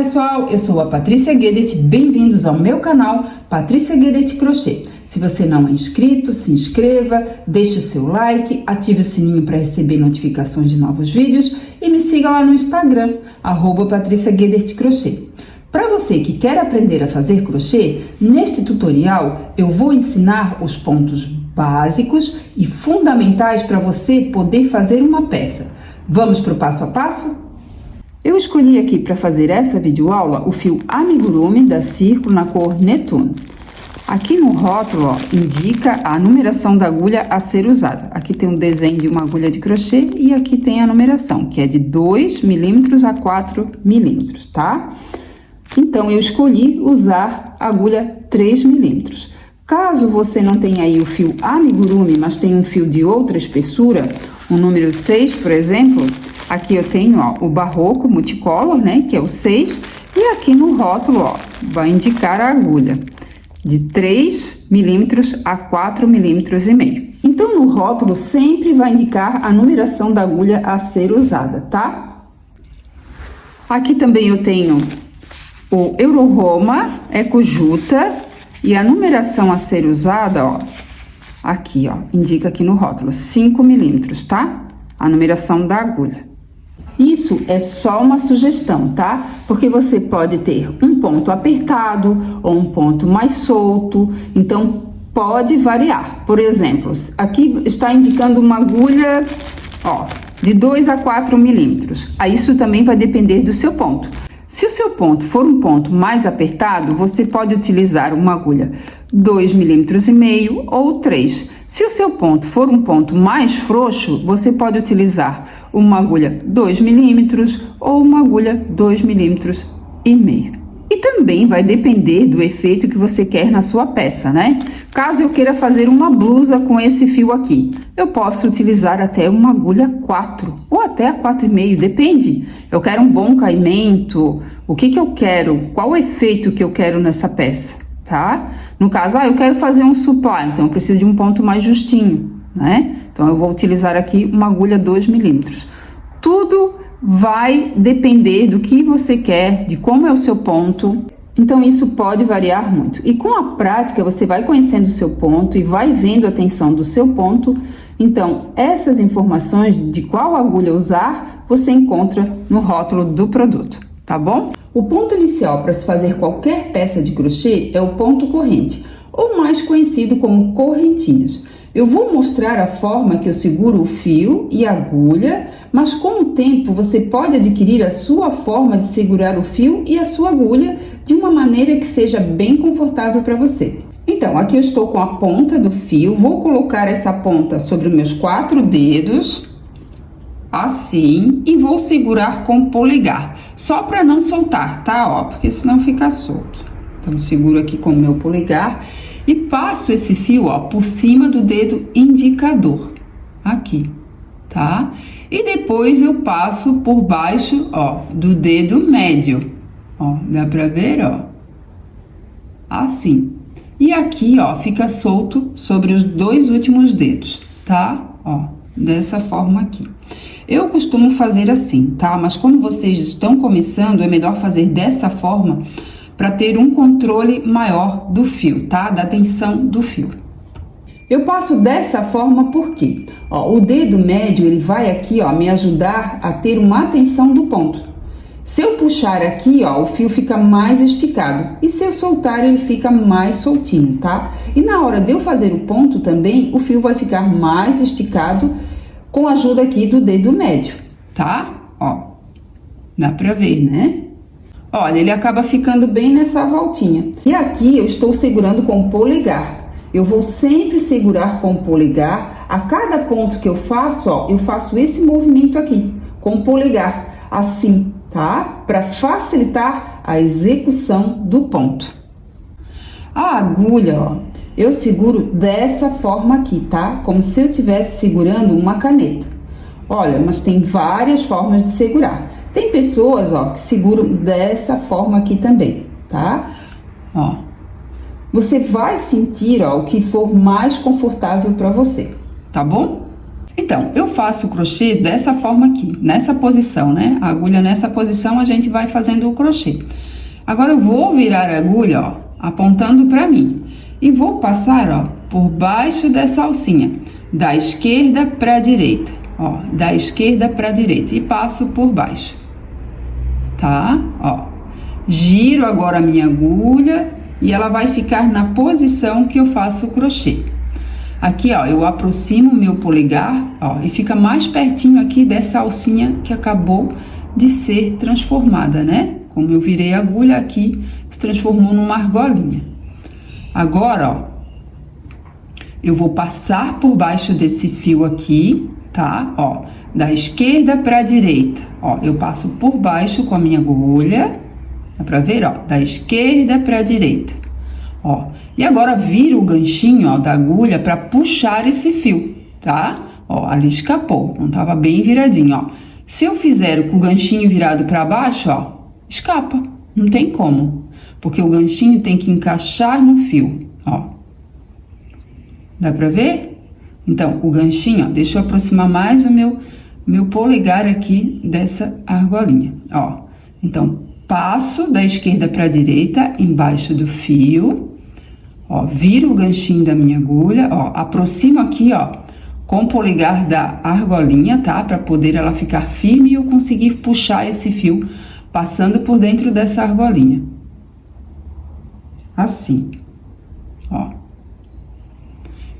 pessoal, eu sou a Patrícia Guedet, bem-vindos ao meu canal Patrícia Guedet Crochê. Se você não é inscrito, se inscreva, deixe o seu like, ative o sininho para receber notificações de novos vídeos e me siga lá no Instagram, @Patrícia Guedet Crochê. Para você que quer aprender a fazer crochê, neste tutorial eu vou ensinar os pontos básicos e fundamentais para você poder fazer uma peça. Vamos para o passo a passo? Eu escolhi aqui para fazer essa videoaula o fio amigurumi da Círculo na cor Netuno. Aqui no rótulo, ó, indica a numeração da agulha a ser usada. Aqui tem um desenho de uma agulha de crochê e aqui tem a numeração, que é de 2 milímetros a 4 milímetros, tá? Então, eu escolhi usar a agulha 3 milímetros. Caso você não tenha aí o fio amigurumi, mas tenha um fio de outra espessura, o número 6, por exemplo, aqui eu tenho, ó, o barroco multicolor, né, que é o 6, e aqui no rótulo, ó, vai indicar a agulha de 3 milímetros a 4 milímetros e meio. Então, no rótulo sempre vai indicar a numeração da agulha a ser usada, tá? Aqui também eu tenho o Euro-Roma Eco-Juta e a numeração a ser usada, ó, aqui, ó, indica aqui no rótulo, 5 milímetros, tá? A numeração da agulha. Isso é só uma sugestão, tá? Porque você pode ter um ponto apertado ou um ponto mais solto, então pode variar. Por exemplo, aqui está indicando uma agulha, ó, de 2 a 4 milímetros. Aí isso também vai depender do seu ponto. Se o seu ponto for um ponto mais apertado, você pode utilizar uma agulha 2 milímetros e meio ou 3. Se o seu ponto for um ponto mais frouxo, você pode utilizar uma agulha 2 milímetros ou uma agulha 2 milímetros e meio. E também vai depender do efeito que você quer na sua peça, né? Caso eu queira fazer uma blusa com esse fio aqui, eu posso utilizar até uma agulha 4 ou até a 4,5, depende. Eu quero um bom caimento, o que eu quero, qual o efeito que eu quero nessa peça, tá? No caso, eu quero fazer um supply, então eu preciso de um ponto mais justinho, né? Então eu vou utilizar aqui uma agulha 2 milímetros. Tudo vai depender do que você quer, de como é o seu ponto. Então isso pode variar muito. E com a prática você vai conhecendo o seu ponto e vai vendo a tensão do seu ponto. Então essas informações de qual agulha usar, você encontra no rótulo do produto, tá bom? O ponto inicial para se fazer qualquer peça de crochê é o ponto corrente, ou mais conhecido como correntinhas. Eu vou mostrar a forma que eu seguro o fio e a agulha, mas com o tempo você pode adquirir a sua forma de segurar o fio e a sua agulha de uma maneira que seja bem confortável para você. Então, aqui eu estou com a ponta do fio, vou colocar essa ponta sobre os meus 4 dedos, assim, e vou segurar com o polegar, só para não soltar, tá? Ó, porque senão fica solto. Então, seguro aqui com o meu polegar e passo esse fio, ó, por cima do dedo indicador, aqui, tá? E depois eu passo por baixo, ó, do dedo médio, ó, dá pra ver, ó, assim. E aqui, ó, fica solto sobre os 2 últimos dedos, tá? Ó, dessa forma aqui. Eu costumo fazer assim, tá? Mas como vocês estão começando, é melhor fazer dessa forma para ter um controle maior do fio, tá? Da tensão do fio. Eu passo dessa forma porque, ó, o dedo médio, ele vai aqui, ó, me ajudar a ter uma tensão do ponto. Se eu puxar aqui, ó, o fio fica mais esticado. E se eu soltar, ele fica mais soltinho, tá? E na hora de eu fazer o ponto também, o fio vai ficar mais esticado com a ajuda aqui do dedo médio, tá? Ó, dá pra ver, né? Olha, ele acaba ficando bem nessa voltinha. E aqui eu estou segurando com o polegar. Eu vou sempre segurar com o polegar. A cada ponto que eu faço, ó, eu faço esse movimento aqui, com o polegar, assim, tá? Para facilitar a execução do ponto. A agulha, ó, eu seguro dessa forma aqui, tá? Como se eu estivesse segurando uma caneta. Olha, mas tem várias formas de segurar. Tem pessoas, ó, que seguram dessa forma aqui também, tá? Ó, você vai sentir, ó, o que for mais confortável para você, tá bom? Então, eu faço o crochê dessa forma aqui, nessa posição, né? A agulha nessa posição, a gente vai fazendo o crochê. Agora, eu vou virar a agulha, ó, apontando para mim. E vou passar, ó, por baixo dessa alcinha, da esquerda para a direita, ó, da esquerda para a direita. E passo por baixo, tá? Ó, giro agora a minha agulha e ela vai ficar na posição que eu faço o crochê. Aqui, ó, eu aproximo o meu polegar, ó, e fica mais pertinho aqui dessa alcinha que acabou de ser transformada, né? Como eu virei a agulha aqui, se transformou numa argolinha. Agora, ó, eu vou passar por baixo desse fio aqui, tá? Ó, da esquerda para a direita, ó, eu passo por baixo com a minha agulha, dá pra ver, ó, da esquerda para a direita, ó. E agora viro o ganchinho, ó, da agulha para puxar esse fio, tá? Ó, ali escapou, não tava bem viradinho, ó. Se eu fizer com o ganchinho virado para baixo, ó, escapa, não tem como, porque o ganchinho tem que encaixar no fio, ó. Dá pra ver? Então, o ganchinho, ó, deixa eu aproximar mais o meu polegar aqui dessa argolinha, ó. Então, passo da esquerda para a direita, embaixo do fio. Ó, viro o ganchinho da minha agulha, ó, aproximo aqui, ó, com o polegar da argolinha, tá? Pra poder ela ficar firme e eu conseguir puxar esse fio passando por dentro dessa argolinha. Assim, ó.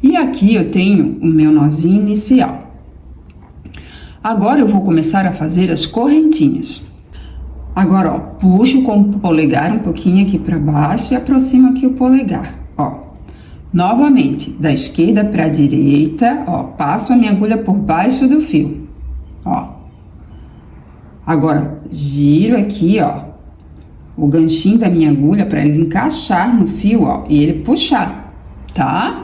E aqui eu tenho o meu nozinho inicial. Agora eu vou começar a fazer as correntinhas. Agora, ó, puxo com o polegar um pouquinho aqui pra baixo e aproximo aqui o polegar. Ó, novamente, da esquerda para a direita, ó, passo a minha agulha por baixo do fio, ó. Agora, giro aqui, ó, o ganchinho da minha agulha para ele encaixar no fio, ó, e ele puxar, tá?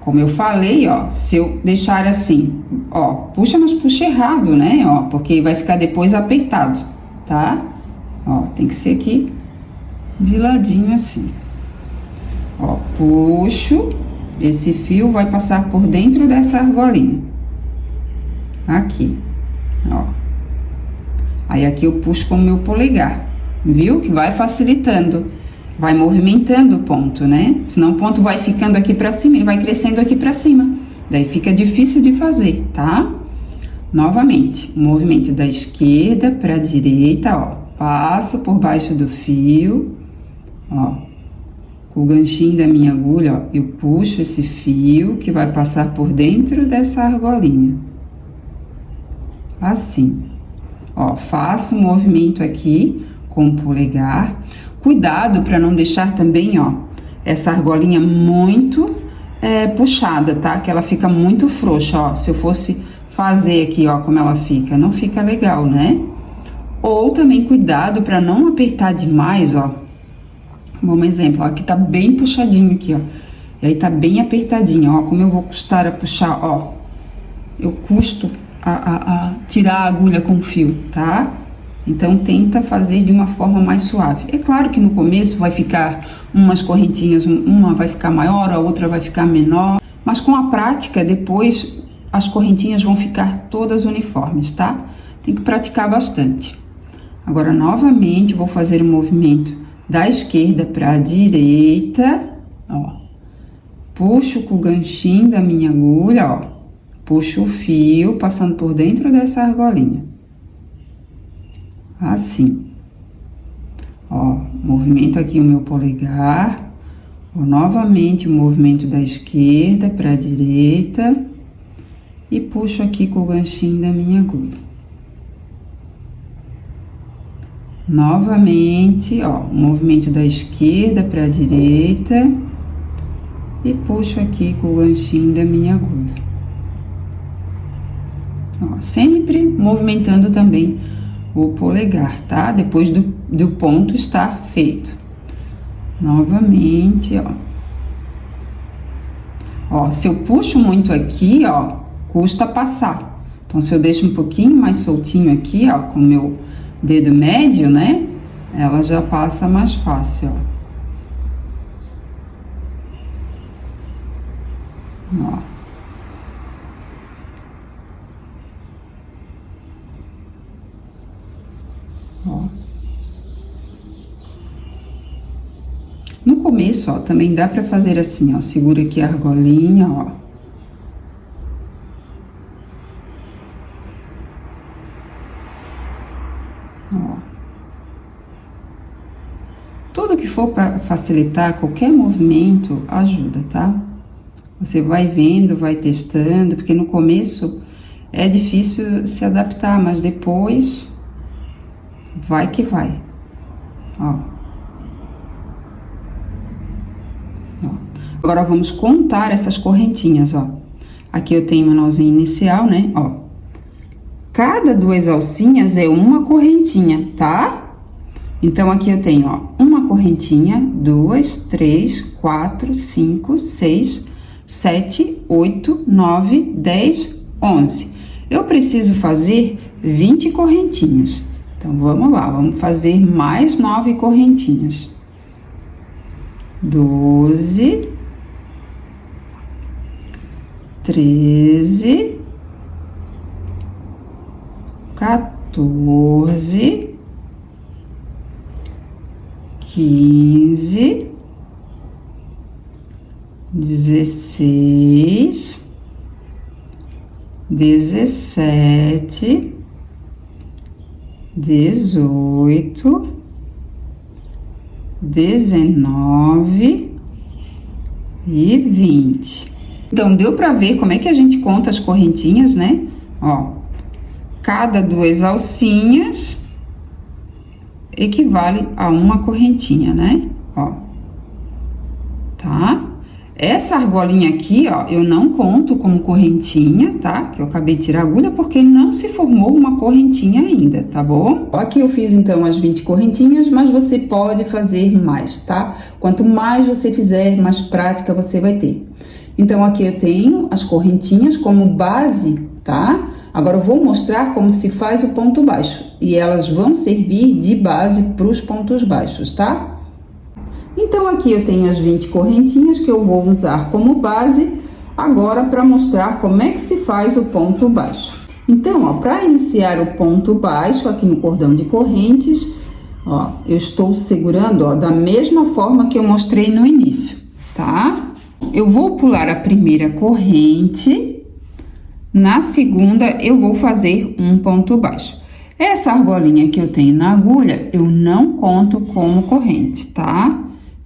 Como eu falei, ó, se eu deixar assim, ó, puxa, mas puxa errado, né, ó, porque vai ficar depois apertado, tá? Ó, tem que ser aqui de ladinho assim. Ó, puxo, esse fio vai passar por dentro dessa argolinha. Aqui, ó. Aí aqui eu puxo com o meu polegar, viu? Que vai facilitando, vai movimentando o ponto, né? Senão o ponto vai ficando aqui pra cima, ele vai crescendo aqui pra cima. Daí fica difícil de fazer, tá? Novamente, o movimento da esquerda pra direita, ó. Passo por baixo do fio, ó. O ganchinho da minha agulha, ó, eu puxo esse fio que vai passar por dentro dessa argolinha. Assim. Ó, faço um movimento aqui com o polegar. Cuidado para não deixar também, ó, essa argolinha muito puxada, tá? Que ela fica muito frouxa, ó. Se eu fosse fazer aqui, ó, como ela fica, não fica legal, né? Ou também cuidado para não apertar demais, ó. Bom exemplo, ó, aqui tá bem puxadinho aqui, ó. E aí tá bem apertadinho, ó. Como eu vou custar a puxar, ó. Eu custo a tirar a agulha com o fio, tá? Então, tenta fazer de uma forma mais suave. É claro que no começo vai ficar umas correntinhas, uma vai ficar maior, a outra vai ficar menor. Mas com a prática, depois, as correntinhas vão ficar todas uniformes, tá? Tem que praticar bastante. Agora, novamente, vou fazer o movimento da esquerda para a direita, ó. Puxo com o ganchinho da minha agulha, ó. Puxo o fio, passando por dentro dessa argolinha. Assim. Ó, movimento aqui o meu polegar. Ó, novamente o movimento da esquerda para a direita. E puxo aqui com o ganchinho da minha agulha. Novamente, ó, movimento da esquerda para a direita e puxo aqui com o ganchinho da minha agulha. Ó, sempre movimentando também o polegar, tá? Depois do ponto estar feito. Novamente, ó. Ó, se eu puxo muito aqui, ó, custa passar. Então, se eu deixo um pouquinho mais soltinho aqui, ó, com o meu dedo médio, né? Ela já passa mais fácil, ó. Ó. Ó. No começo, ó, também dá pra fazer assim, ó, segura aqui a argolinha, ó. Ó. Tudo que for para facilitar qualquer movimento ajuda, tá? Você vai vendo, vai testando, porque no começo é difícil se adaptar, mas depois vai que vai. Ó. Agora, vamos contar essas correntinhas, ó. Aqui eu tenho uma nozinha inicial, né, ó. Cada 2 alcinhas é uma correntinha, tá? Então, aqui eu tenho, ó, uma correntinha, 2, 3, 4, 5, 6, 7, 8, 9, 10, 11. Eu preciso fazer 20 correntinhas. Então, vamos lá, vamos fazer mais 9 correntinhas. 12... 13, 14, 15, 16, 17, 18, 19 e 20. Então, deu pra ver como é que a gente conta as correntinhas, né? Ó, cada 2 alcinhas equivale a uma correntinha, né? Ó, tá? Essa argolinha aqui, ó, eu não conto como correntinha, tá? Que eu acabei de tirar a agulha porque não se formou uma correntinha ainda, tá bom? Aqui eu fiz, então, as 20 correntinhas, mas você pode fazer mais, tá? Quanto mais você fizer, mais prática você vai ter. Então, aqui eu tenho as correntinhas como base, tá? Agora, eu vou mostrar como se faz o ponto baixo. E elas vão servir de base para os pontos baixos, tá? Então, aqui eu tenho as 20 correntinhas que eu vou usar como base agora para mostrar como é que se faz o ponto baixo. Então, ó, para iniciar o ponto baixo aqui no cordão de correntes, ó, eu estou segurando, ó, da mesma forma que eu mostrei no início, tá? Eu vou pular a primeira corrente, na segunda eu vou fazer um ponto baixo. Essa argolinha que eu tenho na agulha, eu não conto como corrente, tá?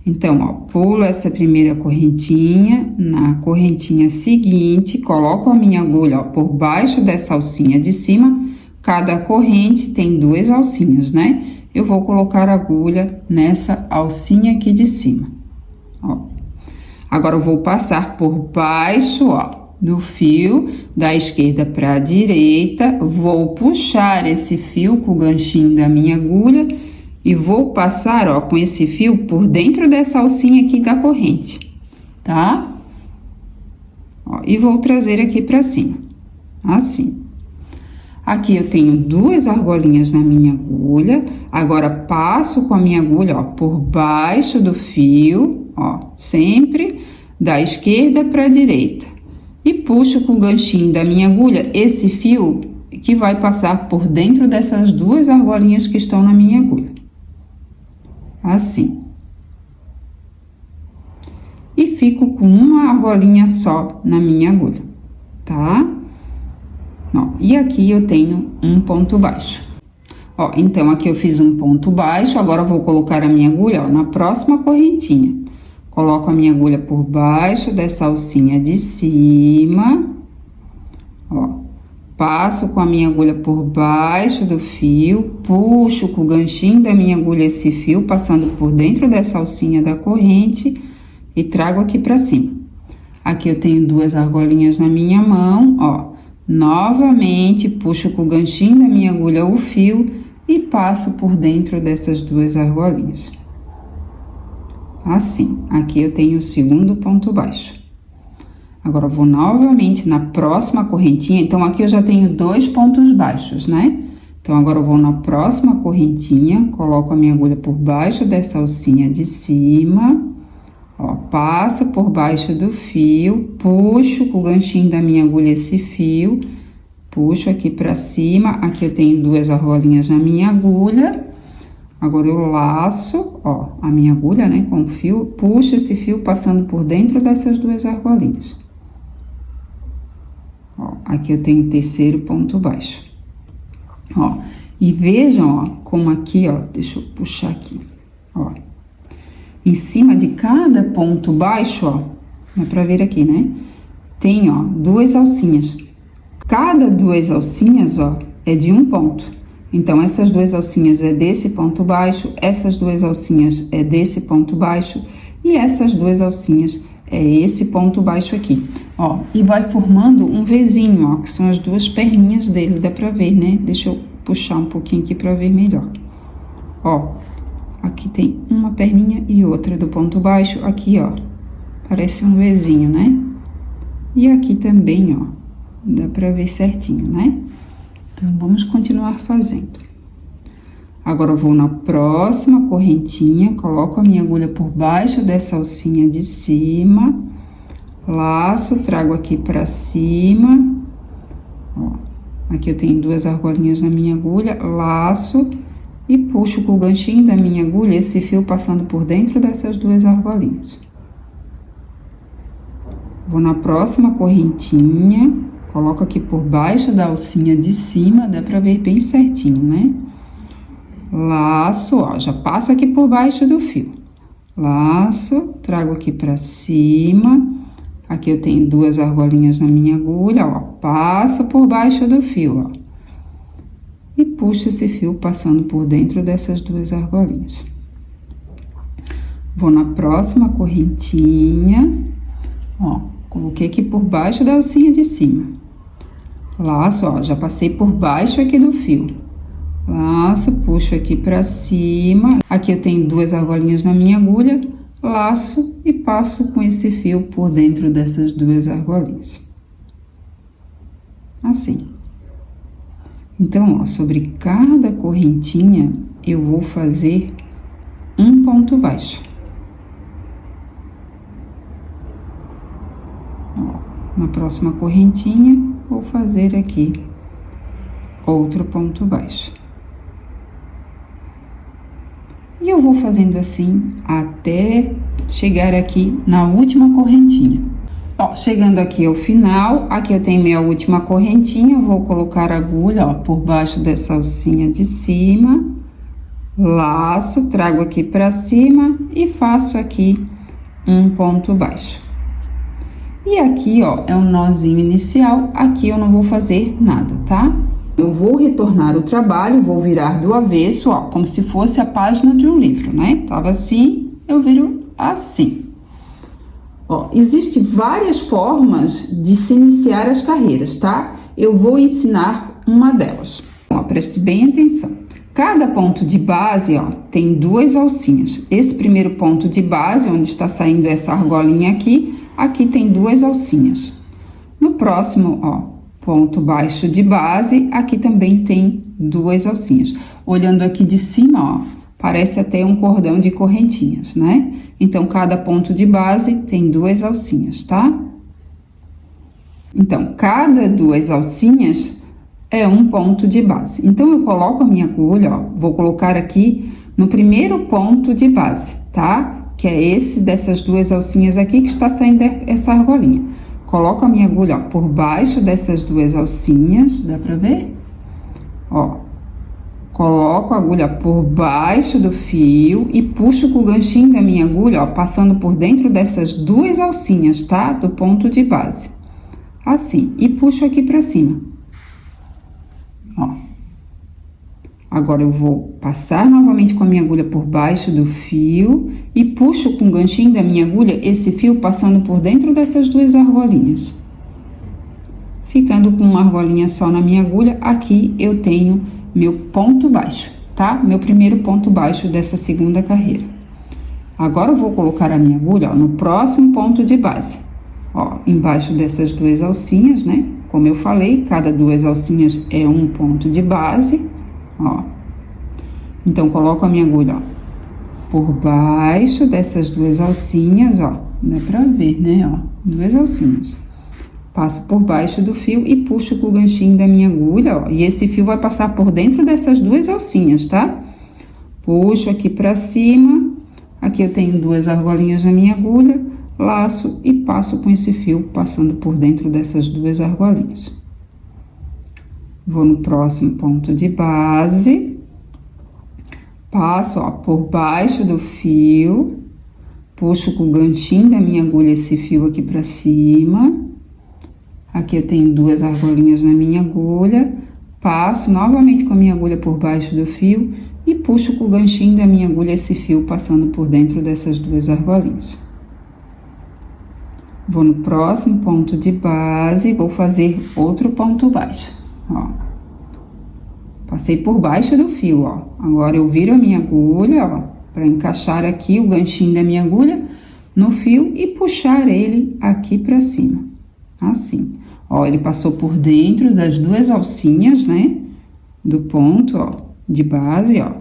Então, ó, pulo essa primeira correntinha, na correntinha seguinte, coloco a minha agulha, ó, por baixo dessa alcinha de cima. Cada corrente tem 2 alcinhas, né? Eu vou colocar a agulha nessa alcinha aqui de cima, ó. Agora, eu vou passar por baixo, ó, do fio, da esquerda para a direita, vou puxar esse fio com o ganchinho da minha agulha e vou passar, ó, com esse fio por dentro dessa alcinha aqui da corrente, tá? Ó, e vou trazer aqui para cima, assim. Aqui eu tenho 2 argolinhas na minha agulha, agora passo com a minha agulha, ó, por baixo do fio, ó, sempre da esquerda para a direita. E puxo com o ganchinho da minha agulha esse fio que vai passar por dentro dessas 2 argolinhas que estão na minha agulha. Assim. E fico com uma argolinha só na minha agulha, tá? Ó, e aqui eu tenho um ponto baixo. Ó, então, aqui eu fiz um ponto baixo, agora eu vou colocar a minha agulha, ó, na próxima correntinha. Coloco a minha agulha por baixo dessa alcinha de cima, ó. Passo com a minha agulha por baixo do fio, puxo com o ganchinho da minha agulha esse fio, passando por dentro dessa alcinha da corrente e trago aqui pra cima. Aqui eu tenho 2 argolinhas na minha mão, ó. Novamente, puxo com o ganchinho da minha agulha o fio e passo por dentro dessas 2 argolinhas. Assim, aqui eu tenho o segundo ponto baixo. Agora, eu vou novamente na próxima correntinha. Então, aqui eu já tenho 2 pontos baixos, né? Então, agora eu vou na próxima correntinha, coloco a minha agulha por baixo dessa alcinha de cima, ó, passo por baixo do fio, puxo com o ganchinho da minha agulha esse fio, puxo aqui pra cima. Aqui eu tenho 2 argolinhas na minha agulha. Agora, eu laço, ó, a minha agulha, né, com o fio, puxo esse fio passando por dentro dessas duas argolinhas. Ó, aqui eu tenho o terceiro ponto baixo. Ó, e vejam, ó, como aqui, ó, deixa eu puxar aqui, ó. Em cima de cada ponto baixo, ó, dá pra ver aqui, né? Tem, ó, duas alcinhas. Cada duas alcinhas, ó, é de um ponto. Então, essas duas alcinhas é desse ponto baixo, essas duas alcinhas é desse ponto baixo e essas duas alcinhas é esse ponto baixo aqui, ó. E vai formando um Vzinho, ó, que são as duas perninhas dele, dá pra ver, né? Deixa eu puxar um pouquinho aqui pra ver melhor. Ó, aqui tem uma perninha e outra do ponto baixo, aqui, ó, parece um Vzinho, né? E aqui também, ó, dá pra ver certinho, né? Então, vamos continuar fazendo. Agora, eu vou na próxima correntinha, coloco a minha agulha por baixo dessa alcinha de cima, laço, trago aqui pra cima, ó, aqui eu tenho duas argolinhas na minha agulha, laço e puxo com o ganchinho da minha agulha esse fio passando por dentro dessas duas argolinhas. Vou na próxima correntinha, coloco aqui por baixo da alcinha de cima, dá pra ver bem certinho, né? Laço, ó, já passo aqui por baixo do fio. Laço, trago aqui pra cima. Aqui eu tenho duas argolinhas na minha agulha, ó, passo por baixo do fio, ó. E puxo esse fio passando por dentro dessas duas argolinhas. Vou na próxima correntinha, ó, coloquei aqui por baixo da alcinha de cima. Laço, ó, já passei por baixo aqui do fio. Laço, puxo aqui pra cima. Aqui eu tenho duas argolinhas na minha agulha. Laço e passo com esse fio por dentro dessas duas argolinhas. Assim. Então, ó, sobre cada correntinha, eu vou fazer um ponto baixo. Ó, na próxima correntinha, vou fazer aqui outro ponto baixo. E eu vou fazendo assim até chegar aqui na última correntinha. Ó, chegando aqui ao final, aqui eu tenho minha última correntinha, eu vou colocar a agulha, ó, por baixo dessa alcinha de cima, laço, trago aqui pra cima e faço aqui um ponto baixo. E aqui, ó, é um nozinho inicial, aqui eu não vou fazer nada, tá? Eu vou retornar o trabalho, vou virar do avesso, ó, como se fosse a página de um livro, né? Tava assim, eu viro assim. Ó, existem várias formas de se iniciar as carreiras, tá? Eu vou ensinar uma delas. Ó, preste bem atenção. Cada ponto de base, ó, tem duas alcinhas. Esse primeiro ponto de base, onde está saindo essa argolinha aqui, aqui tem duas alcinhas. No próximo, ó, ponto baixo de base, aqui também tem duas alcinhas. Olhando aqui de cima, ó, parece até um cordão de correntinhas, né? Então, cada ponto de base tem duas alcinhas, tá? Então, cada duas alcinhas é um ponto de base. Então, eu coloco a minha agulha, ó, vou colocar aqui no primeiro ponto de base, tá? Que é esse dessas duas alcinhas aqui que está saindo essa argolinha. Coloco a minha agulha, ó, por baixo dessas duas alcinhas, dá pra ver? Ó, coloco a agulha por baixo do fio e puxo com o ganchinho da minha agulha, ó, passando por dentro dessas duas alcinhas, tá? Do ponto de base. Assim, e puxo aqui pra cima. Ó. Agora, eu vou passar novamente com a minha agulha por baixo do fio e puxo com o ganchinho da minha agulha esse fio passando por dentro dessas duas argolinhas. Ficando com uma argolinha só na minha agulha, aqui eu tenho meu ponto baixo, tá? Meu primeiro ponto baixo dessa segunda carreira. Agora, eu vou colocar a minha agulha, ó, no próximo ponto de base. Ó, embaixo dessas duas alcinhas, né? Como eu falei, cada duas alcinhas é um ponto de base. Ó, então, coloco a minha agulha, ó, por baixo dessas duas alcinhas, ó, dá pra ver, né, ó, duas alcinhas. Passo por baixo do fio e puxo com o ganchinho da minha agulha, ó, e esse fio vai passar por dentro dessas duas alcinhas, tá? puxo aqui pra cima, aqui eu tenho 2 argolinhas na minha agulha, laço e passo com esse fio passando por dentro dessas 2 argolinhas. Vou no próximo ponto de base, passo, ó, por baixo do fio, puxo com o ganchinho da minha agulha esse fio aqui pra cima. Aqui eu tenho 2 argolinhas na minha agulha, passo novamente com a minha agulha por baixo do fio e puxo com o ganchinho da minha agulha esse fio passando por dentro dessas 2 argolinhas. Vou no próximo ponto de base, vou fazer outro ponto baixo, ó. Passei por baixo do fio, ó. Agora eu viro a minha agulha, ó, para encaixar aqui o ganchinho da minha agulha no fio e puxar ele aqui pra cima, assim. Ó, ele passou por dentro das 2 alcinhas, né, do ponto, ó, de base, ó.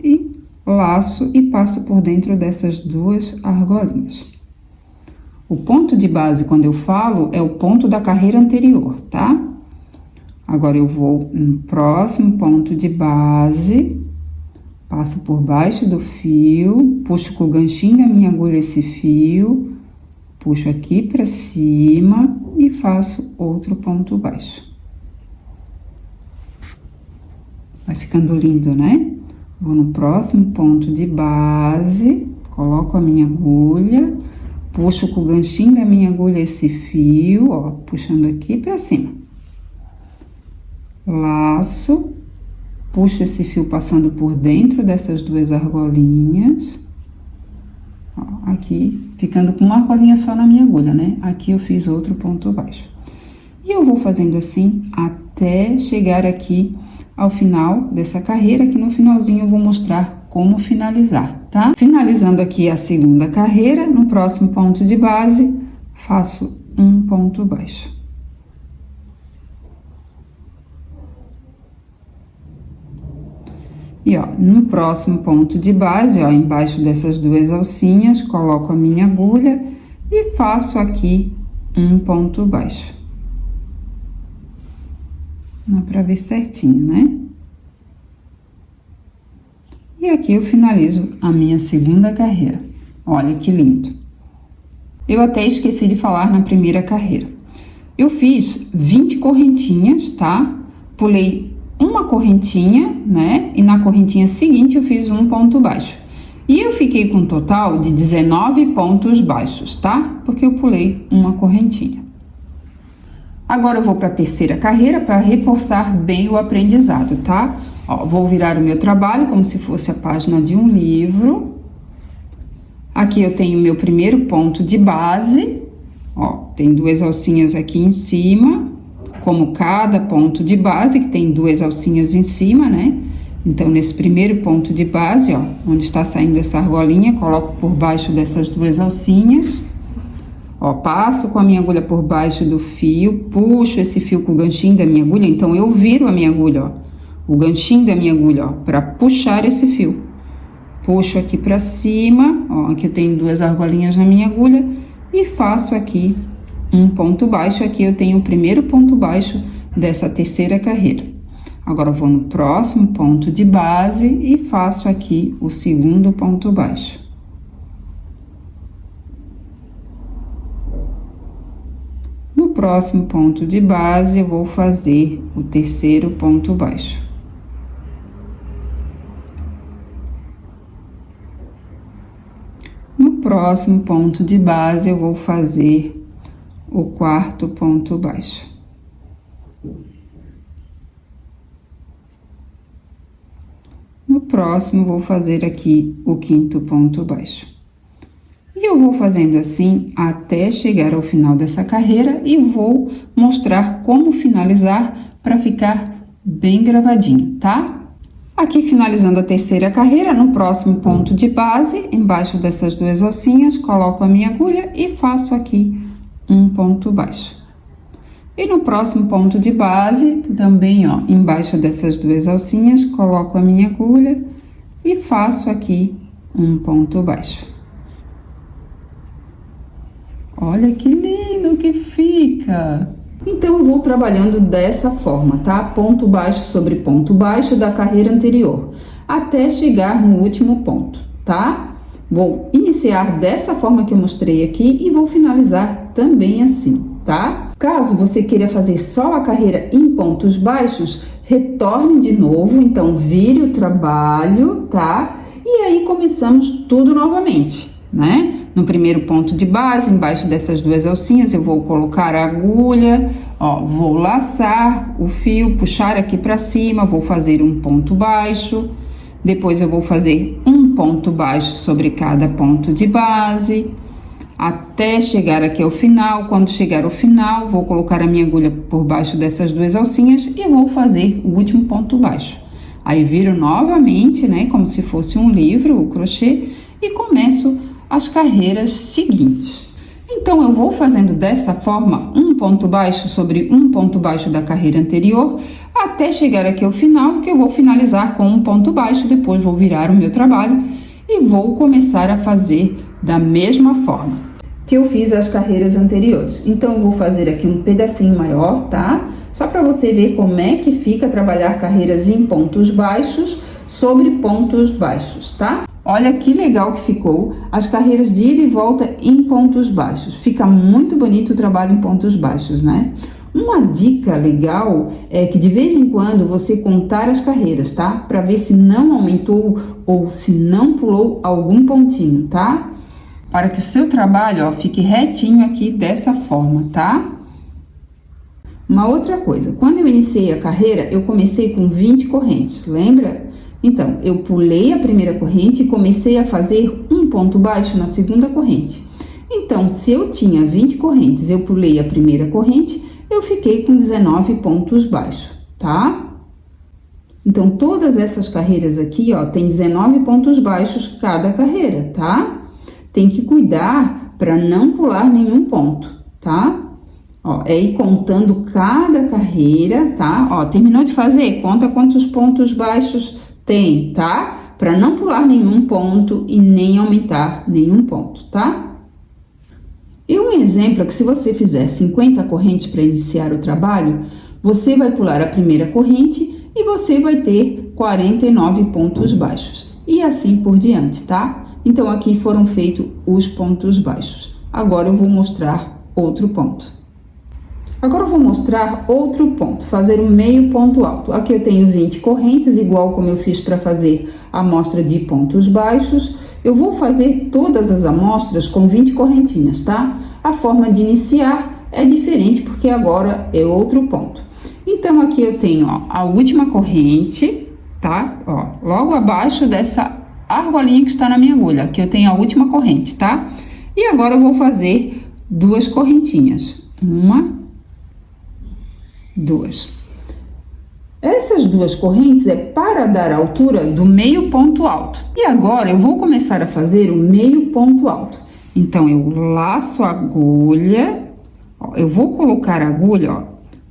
E laço e passo por dentro dessas 2 argolinhas. O ponto de base, quando eu falo, é o ponto da carreira anterior, tá? Agora eu vou no próximo ponto de base, passo por baixo do fio, puxo com o ganchinho da minha agulha esse fio, puxo aqui pra cima e faço outro ponto baixo. Vai ficando lindo, né? Vou no próximo ponto de base, coloco a minha agulha, puxo com o ganchinho da minha agulha esse fio, ó, puxando aqui pra cima. Laço, puxo esse fio passando por dentro dessas 2 argolinhas. Ó, aqui, ficando com uma argolinha só na minha agulha, né? Aqui eu fiz outro ponto baixo. E eu vou fazendo assim até chegar aqui ao final dessa carreira, que no finalzinho eu vou mostrar como finalizar, tá? Finalizando aqui a segunda carreira, no próximo ponto de base, faço um ponto baixo. E, ó, no próximo ponto de base, ó, embaixo dessas 2 alcinhas, coloco a minha agulha e faço aqui um ponto baixo. Dá pra ver certinho, né? E aqui eu finalizo a minha segunda carreira. Olha que lindo. Eu até esqueci de falar na primeira carreira. Eu fiz 20 correntinhas, tá? Pulei uma correntinha, né? E na correntinha seguinte eu fiz um ponto baixo. E eu fiquei com um total de 19 pontos baixos, tá? Porque eu pulei uma correntinha. Agora eu vou para a terceira carreira para reforçar bem o aprendizado, tá? Ó, vou virar o meu trabalho como se fosse a página de um livro. Aqui eu tenho meu primeiro ponto de base, ó, tem 2 alcinhas aqui em cima, como cada ponto de base, que tem 2 alcinhas em cima, né? Então, nesse primeiro ponto de base, ó, onde está saindo essa argolinha, coloco por baixo dessas 2 alcinhas. Ó, passo com a minha agulha por baixo do fio, puxo esse fio com o ganchinho da minha agulha, então eu viro a minha agulha, ó, o ganchinho da minha agulha, ó, para puxar esse fio. Puxo aqui pra cima, ó, aqui eu tenho 2 argolinhas na minha agulha e faço aqui um ponto baixo. Aqui eu tenho o primeiro ponto baixo dessa terceira carreira. Agora, eu vou no próximo ponto de base e faço aqui o segundo ponto baixo. No próximo ponto de base, eu vou fazer o terceiro ponto baixo. No próximo ponto de base, eu vou fazer o quarto ponto baixo. No próximo, vou fazer aqui o quinto ponto baixo. E eu vou fazendo assim até chegar ao final dessa carreira e vou mostrar como finalizar para ficar bem gravadinho, tá? Aqui finalizando a terceira carreira, no próximo ponto de base, embaixo dessas 2 alcinhas, coloco a minha agulha e faço aqui um ponto baixo. E no próximo ponto de base, também, ó, embaixo dessas 2 alcinhas, coloco a minha agulha e faço aqui um ponto baixo. Olha que lindo que fica! Então eu vou trabalhando dessa forma, tá? Ponto baixo sobre ponto baixo da carreira anterior, até chegar no último ponto, tá? Vou iniciar dessa forma que eu mostrei aqui e vou finalizar também assim, tá? Caso você queira fazer só a carreira em pontos baixos, retorne de novo, então vire o trabalho, tá? E aí começamos tudo novamente, né? No primeiro ponto de base, embaixo dessas duas alcinhas, eu vou colocar a agulha, ó, vou laçar o fio, puxar aqui para cima, vou fazer um ponto baixo, depois eu vou fazer um ponto baixo sobre cada ponto de base, até chegar aqui ao final. Quando chegar ao final, vou colocar a minha agulha por baixo dessas duas alcinhas e vou fazer o último ponto baixo. Aí viro novamente, né, como se fosse um livro, o crochê, e começo as carreiras seguintes. Então, eu vou fazendo dessa forma um ponto baixo sobre um ponto baixo da carreira anterior, até chegar aqui ao final, que eu vou finalizar com um ponto baixo, depois vou virar o meu trabalho e vou começar a fazer da mesma forma que eu fiz as carreiras anteriores. Então, eu vou fazer aqui um pedacinho maior, tá? Só para você ver como é que fica trabalhar carreiras em pontos baixos sobre pontos baixos, tá? Olha que legal que ficou as carreiras de ida e volta em pontos baixos. Fica muito bonito o trabalho em pontos baixos, né? Uma dica legal é que de vez em quando você contar as carreiras, tá? Para ver se não aumentou ou se não pulou algum pontinho, tá? Para que o seu trabalho, ó, fique retinho aqui dessa forma, tá? Uma outra coisa, quando eu iniciei a carreira, eu comecei com 20 correntes, lembra? Então, eu pulei a primeira corrente e comecei a fazer um ponto baixo na segunda corrente. Então, se eu tinha 20 correntes, eu pulei a primeira corrente, eu fiquei com 19 pontos baixos, tá? Então, todas essas carreiras aqui, ó, tem 19 pontos baixos cada carreira, tá? Tem que cuidar para não pular nenhum ponto, tá? Ó, é ir contando cada carreira, tá? Ó, terminou de fazer? Conta quantos pontos baixos tem, tá? Para não pular nenhum ponto e nem aumentar nenhum ponto, tá? E um exemplo é que se você fizer 50 correntes para iniciar o trabalho, você vai pular a primeira corrente e você vai ter 49 pontos baixos. E assim por diante, tá? Então, aqui foram feitos os pontos baixos. Agora, eu vou mostrar outro ponto. Agora, eu vou mostrar outro ponto, fazer um meio ponto alto. Aqui eu tenho 20 correntes, igual como eu fiz para fazer a amostra de pontos baixos. Eu vou fazer todas as amostras com 20 correntinhas, tá? A forma de iniciar é diferente, porque agora é outro ponto. Então, aqui eu tenho, ó, a última corrente, tá? Ó, logo abaixo dessa argolinha que está na minha agulha. Aqui eu tenho a última corrente, tá? E agora eu vou fazer duas correntinhas. Uma, duas. Essas duas correntes é para dar a altura do meio ponto alto. E agora eu vou começar a fazer o meio ponto alto. Então, eu laço a agulha, ó, eu vou colocar a agulha, ó,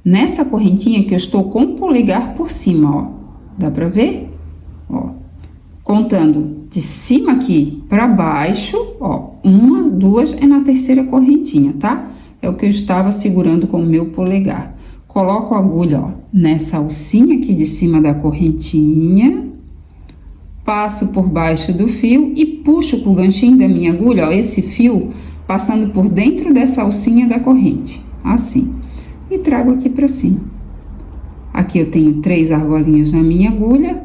nessa correntinha que eu estou com o polegar por cima, ó. Dá pra ver? Ó. Contando de cima aqui para baixo, ó, uma, duas, é na terceira correntinha, tá? É o que eu estava segurando com o meu polegar. Coloco a agulha, ó, nessa alcinha aqui de cima da correntinha, passo por baixo do fio e puxo com o ganchinho da minha agulha, ó, esse fio passando por dentro dessa alcinha da corrente, assim, e trago aqui para cima. Aqui eu tenho 3 argolinhas na minha agulha,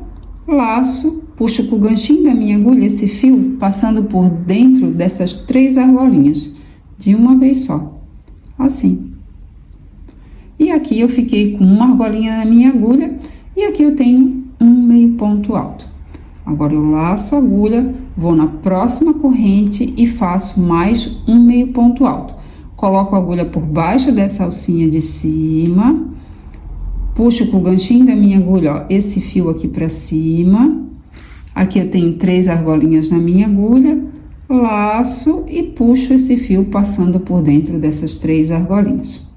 laço, puxo com o ganchinho da minha agulha esse fio passando por dentro dessas 3 argolinhas, de uma vez só, assim. E aqui eu fiquei com uma argolinha na minha agulha e aqui eu tenho um meio ponto alto. Agora eu laço a agulha, vou na próxima corrente e faço mais um meio ponto alto. Coloco a agulha por baixo dessa alcinha de cima, puxo com o ganchinho da minha agulha, ó, esse fio aqui pra cima. Aqui eu tenho 3 argolinhas na minha agulha, laço e puxo esse fio passando por dentro dessas 3 argolinhas.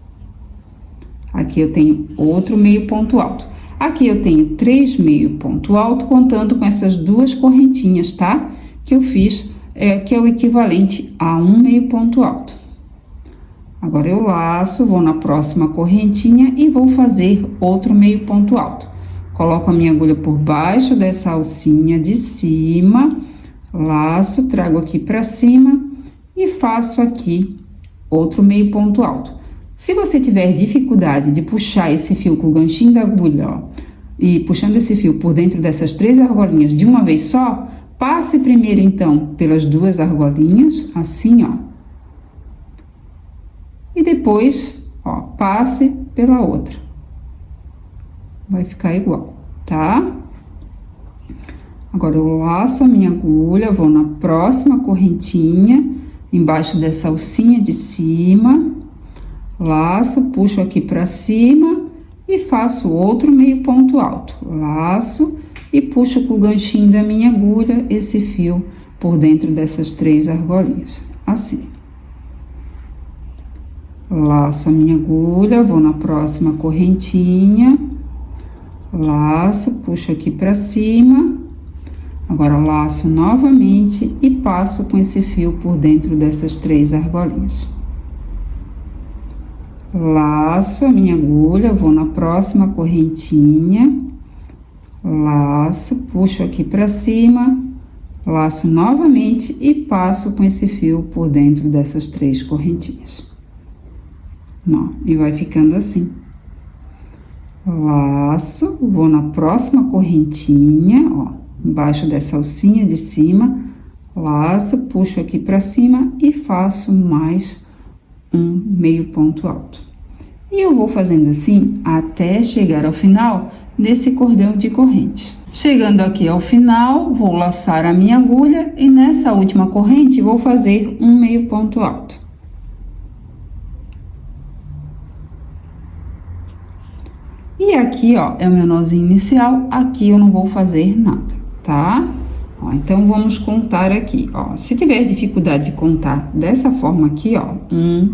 Aqui eu tenho outro meio ponto alto. Aqui eu tenho 3 meio ponto alto, contando com essas 2 correntinhas, tá? Que eu fiz, que é o equivalente a um meio ponto alto. Agora eu laço, vou na próxima correntinha e vou fazer outro meio ponto alto. Coloco a minha agulha por baixo dessa alcinha de cima, laço, trago aqui pra cima e faço aqui outro meio ponto alto. Se você tiver dificuldade de puxar esse fio com o ganchinho da agulha, ó, e puxando esse fio por dentro dessas 3 argolinhas de uma vez só, passe primeiro, então, pelas 2 argolinhas, assim, ó. E depois, ó, passe pela outra. Vai ficar igual, tá? Agora, eu laço a minha agulha, vou na próxima correntinha, embaixo dessa alcinha de cima, laço, puxo aqui pra cima e faço outro meio ponto alto. Laço e puxo com o ganchinho da minha agulha esse fio por dentro dessas 3 argolinhas, assim. Laço a minha agulha, vou na próxima correntinha, laço, puxo aqui pra cima, agora laço novamente e passo com esse fio por dentro dessas 3 argolinhas. Laço a minha agulha, vou na próxima correntinha, laço, puxo aqui pra cima, laço novamente e passo com esse fio por dentro dessas 3 correntinhas. Ó, e vai ficando assim. Laço, vou na próxima correntinha, ó, embaixo dessa alcinha de cima, laço, puxo aqui pra cima e faço mais um meio ponto alto. E eu vou fazendo assim até chegar ao final desse cordão de correntes. Chegando aqui ao final, vou laçar a minha agulha e nessa última corrente vou fazer um meio ponto alto. E aqui, ó, é o meu nozinho inicial, aqui eu não vou fazer nada, tá? Ó, então, vamos contar aqui, ó. Se tiver dificuldade de contar dessa forma aqui, ó,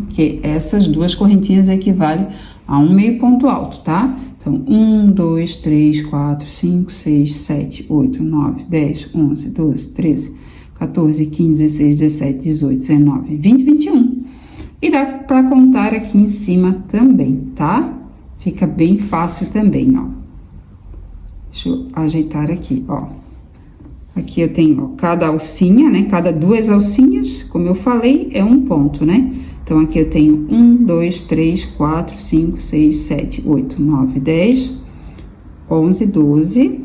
que essas 2 correntinhas equivalem a um meio ponto alto, tá? Então, 1, 2, 3, 4, 5, 6, 7, 8, 9, 10, 11, 12, 13, 14, 15, 16, 17, 18, 19, 20, 21. E dá pra contar aqui em cima também, tá? Fica bem fácil também, ó. Deixa eu ajeitar aqui, ó. Aqui eu tenho, ó, cada alcinha, né? Cada 2 alcinhas, como eu falei, é um ponto, né? Então, aqui eu tenho 1, 2, 3, 4, 5, 6, 7, 8, 9, 10, 11, 12,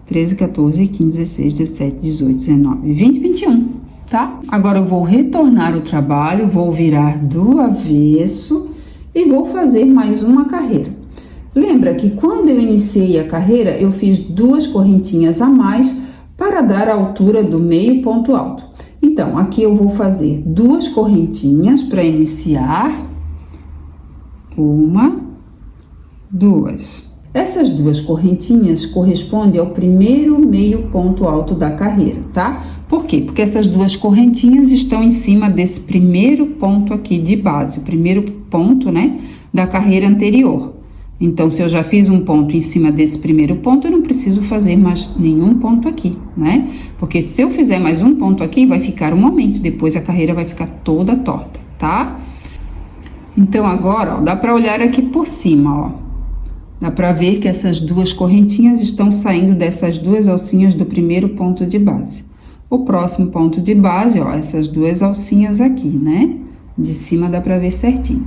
13, 14, 15, 16, 17, 18, 19, 20, 21, tá? Agora, eu vou retornar o trabalho, vou virar do avesso e vou fazer mais uma carreira. Lembra que quando eu iniciei a carreira, eu fiz 2 correntinhas a mais para dar a altura do meio ponto alto. Então, aqui eu vou fazer 2 correntinhas para iniciar. 1, 2. Essas 2 correntinhas correspondem ao primeiro meio ponto alto da carreira, tá? Por quê? Porque essas 2 correntinhas estão em cima desse primeiro ponto aqui de base, o primeiro ponto, né, da carreira anterior. Então, se eu já fiz um ponto em cima desse primeiro ponto, eu não preciso fazer mais nenhum ponto aqui, né? Porque se eu fizer mais um ponto aqui, vai ficar um aumento, depois a carreira vai ficar toda torta, tá? Então, agora, ó, dá pra olhar aqui por cima, ó. Dá pra ver que essas 2 correntinhas estão saindo dessas 2 alcinhas do primeiro ponto de base. O próximo ponto de base, ó, essas 2 alcinhas aqui, né? De cima dá pra ver certinho.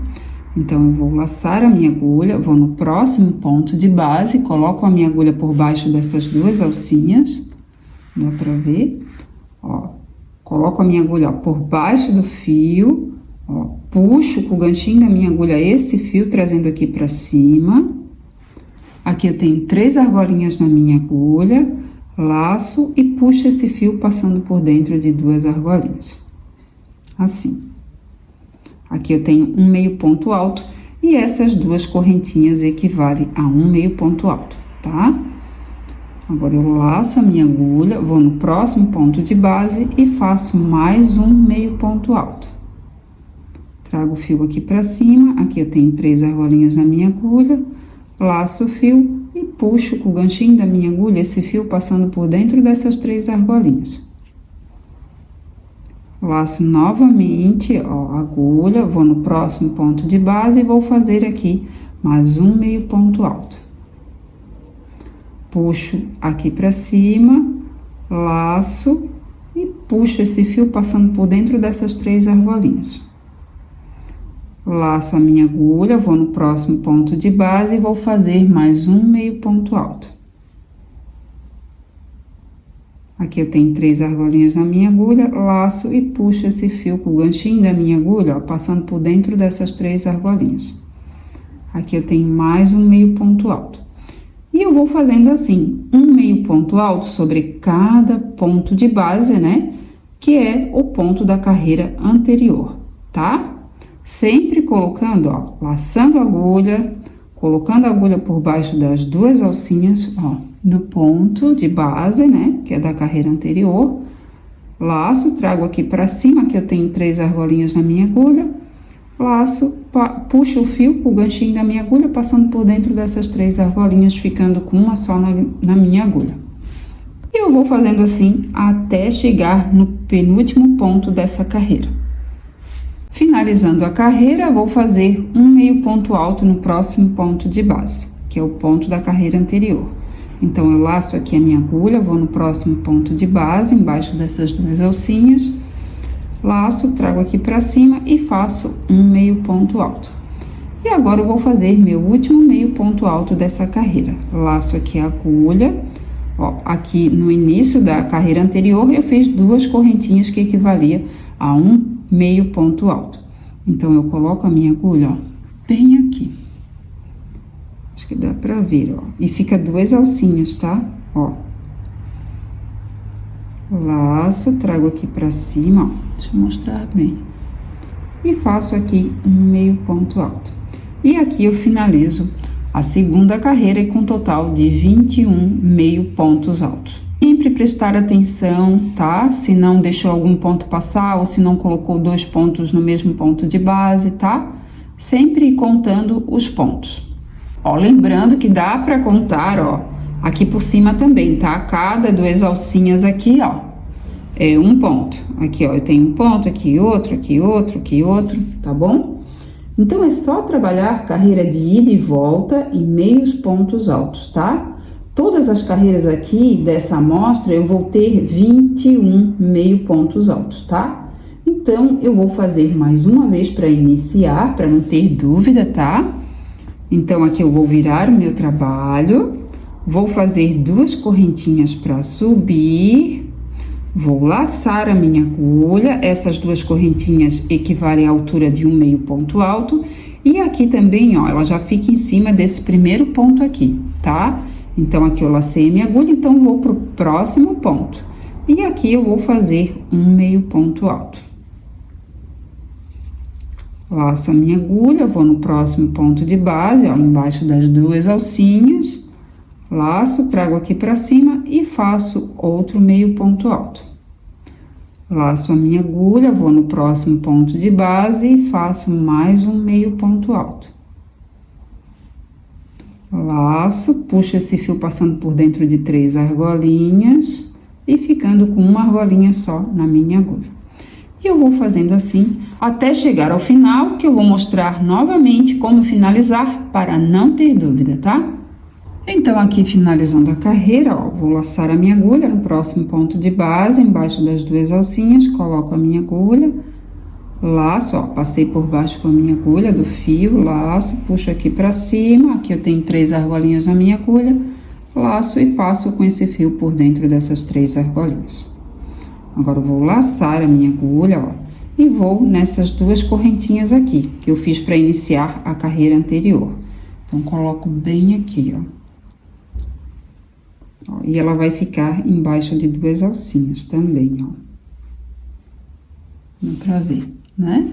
Então, eu vou laçar a minha agulha, vou no próximo ponto de base, coloco a minha agulha por baixo dessas 2 alcinhas, dá pra ver, ó. Coloco a minha agulha, ó, por baixo do fio, ó, puxo com o ganchinho da minha agulha esse fio, trazendo aqui pra cima. Aqui eu tenho 3 argolinhas na minha agulha, laço e puxo esse fio passando por dentro de 2 argolinhas, assim. Aqui eu tenho um meio ponto alto e essas 2 correntinhas equivalem a um meio ponto alto, tá? Agora, eu laço a minha agulha, vou no próximo ponto de base e faço mais um meio ponto alto. Trago o fio aqui pra cima, aqui eu tenho 3 argolinhas na minha agulha, laço o fio e puxo com o ganchinho da minha agulha esse fio passando por dentro dessas 3 argolinhas. Laço novamente, ó, a agulha, vou no próximo ponto de base e vou fazer aqui mais um meio ponto alto. Puxo aqui pra cima, laço e puxo esse fio passando por dentro dessas 3 argolinhas. Laço a minha agulha, vou no próximo ponto de base e vou fazer mais um meio ponto alto. Aqui eu tenho 3 argolinhas na minha agulha, laço e puxo esse fio com o ganchinho da minha agulha, ó, passando por dentro dessas 3 argolinhas. Aqui eu tenho mais um meio ponto alto. E eu vou fazendo assim, um meio ponto alto sobre cada ponto de base, né? Que é o ponto da carreira anterior, tá? Sempre colocando, ó, laçando a agulha, colocando a agulha por baixo das 2 alcinhas, ó, do ponto de base, né, que é da carreira anterior. Laço, trago aqui pra cima, que eu tenho 3 argolinhas na minha agulha. Laço, puxo o fio com o ganchinho da minha agulha, passando por dentro dessas 3 argolinhas, ficando com uma só na minha agulha. E eu vou fazendo assim até chegar no penúltimo ponto dessa carreira. Finalizando a carreira, vou fazer um meio ponto alto no próximo ponto de base, que é o ponto da carreira anterior. Então, eu laço aqui a minha agulha, vou no próximo ponto de base, embaixo dessas 2 alcinhas. Laço, trago aqui pra cima e faço um meio ponto alto. E agora, eu vou fazer meu último meio ponto alto dessa carreira. Laço aqui a agulha, ó, aqui no início da carreira anterior, eu fiz 2 correntinhas que equivalia a um meio ponto alto. Então, eu coloco a minha agulha, ó, bem aqui. Acho que dá pra ver, ó. E fica 2 alcinhas, tá? Ó. Laço, trago aqui pra cima, ó. Deixa eu mostrar bem. E faço aqui um meio ponto alto. E aqui eu finalizo a segunda carreira e com um total de 21 meio pontos altos. Sempre prestar atenção, tá? Se não deixou algum ponto passar ou se não colocou 2 pontos no mesmo ponto de base, tá? Sempre contando os pontos. Ó, lembrando que dá pra contar, ó, aqui por cima também, tá? Cada 2 alcinhas aqui, ó, é um ponto. Aqui, ó, eu tenho um ponto, aqui outro, aqui outro, aqui outro, tá bom? Então, é só trabalhar carreira de ida e volta e meios pontos altos, tá? Todas as carreiras aqui dessa amostra, eu vou ter 21 meio pontos altos, tá? Então, eu vou fazer mais uma vez para iniciar, para não ter dúvida, tá? Então, aqui eu vou virar o meu trabalho, vou fazer 2 correntinhas para subir, vou laçar a minha agulha, essas 2 correntinhas equivalem à altura de um meio ponto alto, e aqui também, ó, ela já fica em cima desse primeiro ponto aqui, tá? Então, aqui eu lacei a minha agulha, então vou pro próximo ponto. E aqui eu vou fazer um meio ponto alto. Laço a minha agulha, vou no próximo ponto de base, ó, embaixo das 2 alcinhas. Laço, trago aqui pra cima e faço outro meio ponto alto. Laço a minha agulha, vou no próximo ponto de base e faço mais um meio ponto alto. Laço, puxo esse fio passando por dentro de 3 argolinhas e ficando com uma argolinha só na minha agulha. E eu vou fazendo assim até chegar ao final, que eu vou mostrar novamente como finalizar para não ter dúvida, tá? Então, aqui finalizando a carreira, ó, vou laçar a minha agulha no próximo ponto de base, embaixo das 2 alcinhas, coloco a minha agulha, laço, ó, passei por baixo com a minha agulha do fio, laço, puxo aqui pra cima, aqui eu tenho 3 argolinhas na minha agulha, laço e passo com esse fio por dentro dessas 3 argolinhas. Agora, eu vou laçar a minha agulha, ó, e vou nessas 2 correntinhas aqui, que eu fiz para iniciar a carreira anterior. Então, coloco bem aqui, ó. Ó, e ela vai ficar embaixo de 2 alcinhas também, ó. Dá pra ver, né?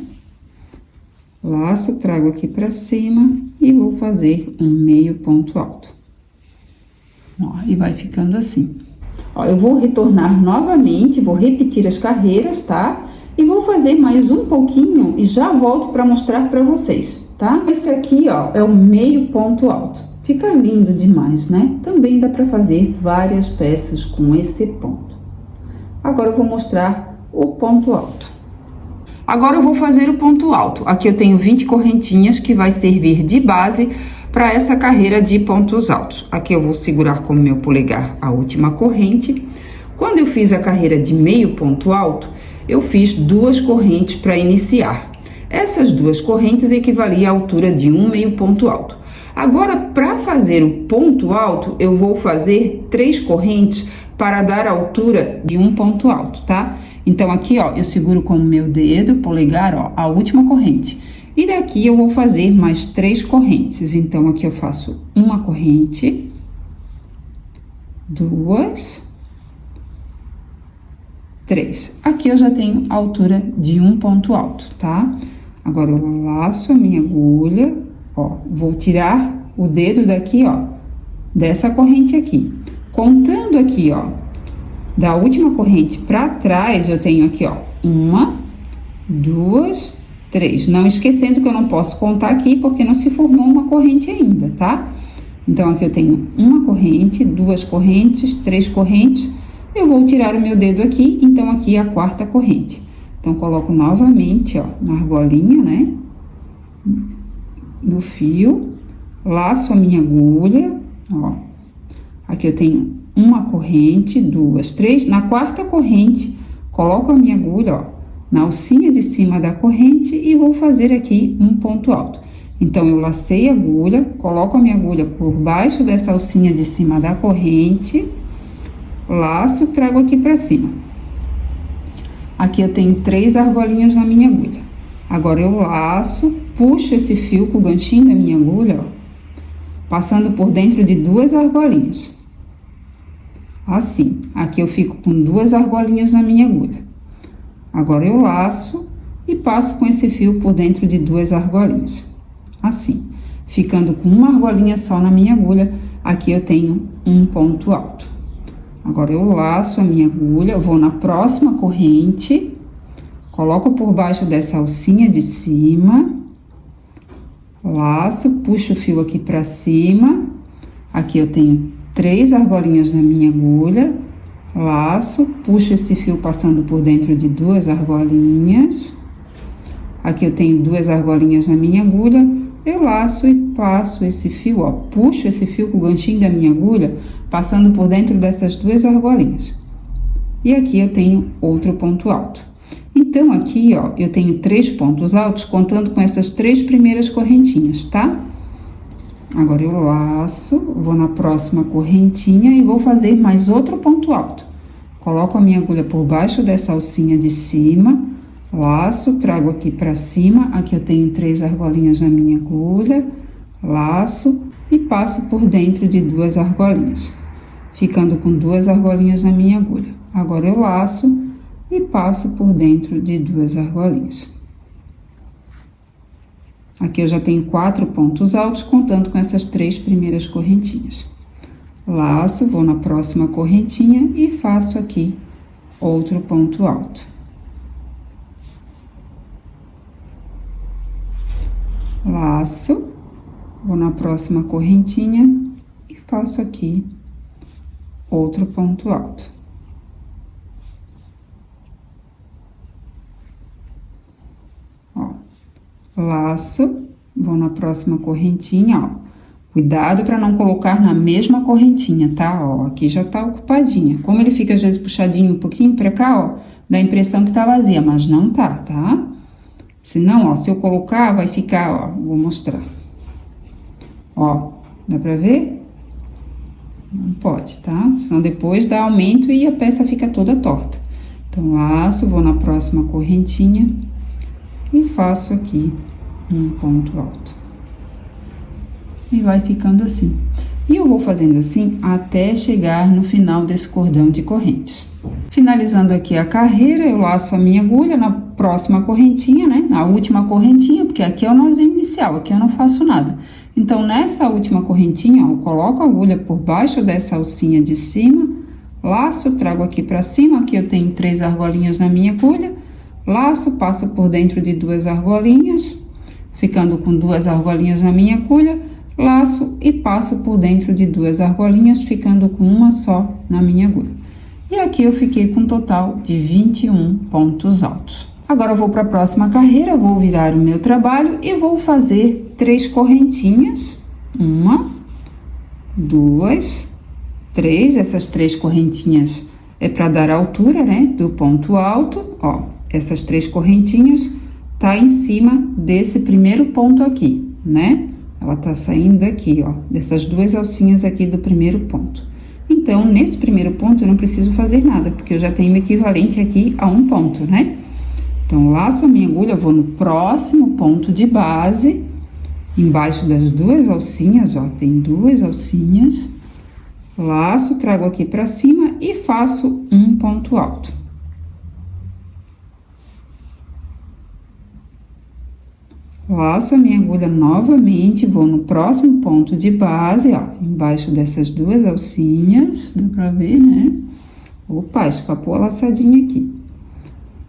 Laço, trago aqui pra cima e vou fazer um meio ponto alto. Ó, e vai ficando assim. Ó, eu vou retornar novamente, vou repetir as carreiras, tá? E vou fazer mais um pouquinho e já volto para mostrar para vocês, tá? Esse aqui, ó, é o meio ponto alto. Fica lindo demais, né? Também dá para fazer várias peças com esse ponto. Agora eu vou mostrar o ponto alto. Agora eu vou fazer o ponto alto. Aqui eu tenho 20 correntinhas que vai servir de base para essa carreira de pontos altos. Aqui eu vou segurar com o meu polegar a última corrente. Quando eu fiz a carreira de meio ponto alto, eu fiz 2 correntes para iniciar. Essas 2 correntes equivaliam à altura de um meio ponto alto. Agora, para fazer o ponto alto, eu vou fazer 3 correntes para dar a altura de um ponto alto, tá? Então, aqui, ó, eu seguro com o meu dedo polegar, ó, a última corrente. E daqui eu vou fazer mais 3 correntes. Então, aqui eu faço uma corrente, 2, 3. Aqui eu já tenho a altura de um ponto alto, tá? Agora, eu laço a minha agulha, ó, vou tirar o dedo daqui, ó, dessa corrente aqui. Contando aqui, ó, da última corrente para trás, eu tenho aqui, ó, 1, 2, 3. Não esquecendo que eu não posso contar aqui, porque não se formou uma corrente ainda, tá? Então, aqui eu tenho uma corrente, 2 correntes, 3 correntes. Eu vou tirar o meu dedo aqui, então, aqui é a 4ª corrente. Então, coloco novamente, ó, na argolinha, né? No fio, laço a minha agulha, ó. Aqui eu tenho uma corrente, 2, 3. Na 4ª corrente, coloco a minha agulha, ó, na alcinha de cima da corrente e vou fazer aqui um ponto alto. Então, eu lacei a agulha, coloco a minha agulha por baixo dessa alcinha de cima da corrente, laço, trago aqui pra cima. Aqui eu tenho 3 argolinhas na minha agulha. Agora, eu laço, puxo esse fio com o ganchinho da minha agulha, ó, passando por dentro de 2 argolinhas. Assim, aqui eu fico com 2 argolinhas na minha agulha. Agora, eu laço e passo com esse fio por dentro de 2 argolinhas. Assim, ficando com uma argolinha só na minha agulha, aqui eu tenho um ponto alto. Agora, eu laço a minha agulha, eu vou na próxima corrente, coloco por baixo dessa alcinha de cima, laço, puxo o fio aqui pra cima, aqui eu tenho 3 argolinhas na minha agulha, laço, puxo esse fio passando por dentro de 2 argolinhas, aqui eu tenho 2 argolinhas na minha agulha, eu laço e passo esse fio, ó, puxo esse fio com o ganchinho da minha agulha, passando por dentro dessas 2 argolinhas. E aqui eu tenho outro ponto alto. Então, aqui, ó, eu tenho 3 pontos altos, contando com essas 3 primeiras correntinhas, tá? Agora, eu laço, vou na próxima correntinha e vou fazer mais outro ponto alto. Coloco a minha agulha por baixo dessa alcinha de cima, laço, trago aqui pra cima, aqui eu tenho 3 argolinhas na minha agulha, laço e passo por dentro de 2 argolinhas, ficando com 2 argolinhas na minha agulha. Agora, eu laço e passo por dentro de 2 argolinhas. Aqui eu já tenho 4 pontos altos, contando com essas 3 primeiras correntinhas. Laço, vou na próxima correntinha e faço aqui outro ponto alto. Laço, vou na próxima correntinha e faço aqui outro ponto alto. Laço, vou na próxima correntinha, ó. Cuidado para não colocar na mesma correntinha, tá? Ó, aqui já tá ocupadinha. Como ele fica às vezes puxadinho um pouquinho pra cá, ó, dá a impressão que tá vazia, mas não tá, tá? Senão, ó, se eu colocar, vai ficar, ó, vou mostrar. Ó, dá pra ver? Não pode, tá? Senão depois dá aumento e a peça fica toda torta. Então, laço, vou na próxima correntinha e faço aqui um ponto alto. E vai ficando assim. E eu vou fazendo assim até chegar no final desse cordão de correntes. Finalizando aqui a carreira, eu laço a minha agulha na próxima correntinha, né? Na última correntinha, porque aqui é o nozinho inicial, aqui eu não faço nada. Então, nessa última correntinha, ó, eu coloco a agulha por baixo dessa alcinha de cima, laço, trago aqui pra cima, aqui eu tenho 3 argolinhas na minha agulha, laço, passo por dentro de 2 argolinhas, ficando com 2 argolinhas na minha agulha, laço e passo por dentro de 2 argolinhas, ficando com uma só na minha agulha. E aqui eu fiquei com um total de 21 pontos altos. Agora eu vou para a próxima carreira, vou virar o meu trabalho e vou fazer 3 correntinhas. 1, 2, 3. Essas 3 correntinhas é para dar a altura, né, do ponto alto. Ó, essas 3 correntinhas tá em cima desse primeiro ponto aqui, né? Ela tá saindo daqui, ó, dessas 2 alcinhas aqui do primeiro ponto. Então, nesse primeiro ponto eu não preciso fazer nada, porque eu já tenho o equivalente aqui a um ponto, né? Então, laço a minha agulha, vou no próximo ponto de base, embaixo das 2 alcinhas, ó, tem 2 alcinhas. Laço, trago aqui pra cima e faço um ponto alto. Laço a minha agulha novamente, vou no próximo ponto de base, ó, embaixo dessas 2 alcinhas, dá pra ver, né? Opa, escapou a laçadinha aqui.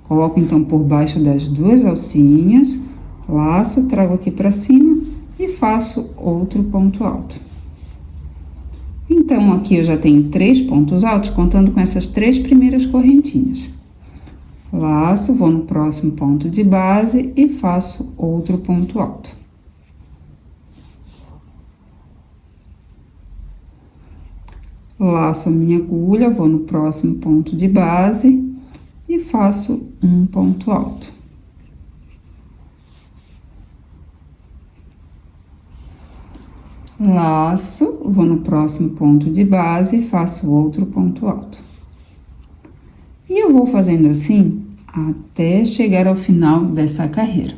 Coloco, então, por baixo das 2 alcinhas, laço, trago aqui pra cima e faço outro ponto alto. Então, aqui eu já tenho 3 pontos altos, contando com essas 3 primeiras correntinhas. Laço, vou no próximo ponto de base e faço outro ponto alto. Laço a minha agulha, vou no próximo ponto de base e faço um ponto alto. Laço, vou no próximo ponto de base e faço outro ponto alto. E eu vou fazendo assim até chegar ao final dessa carreira.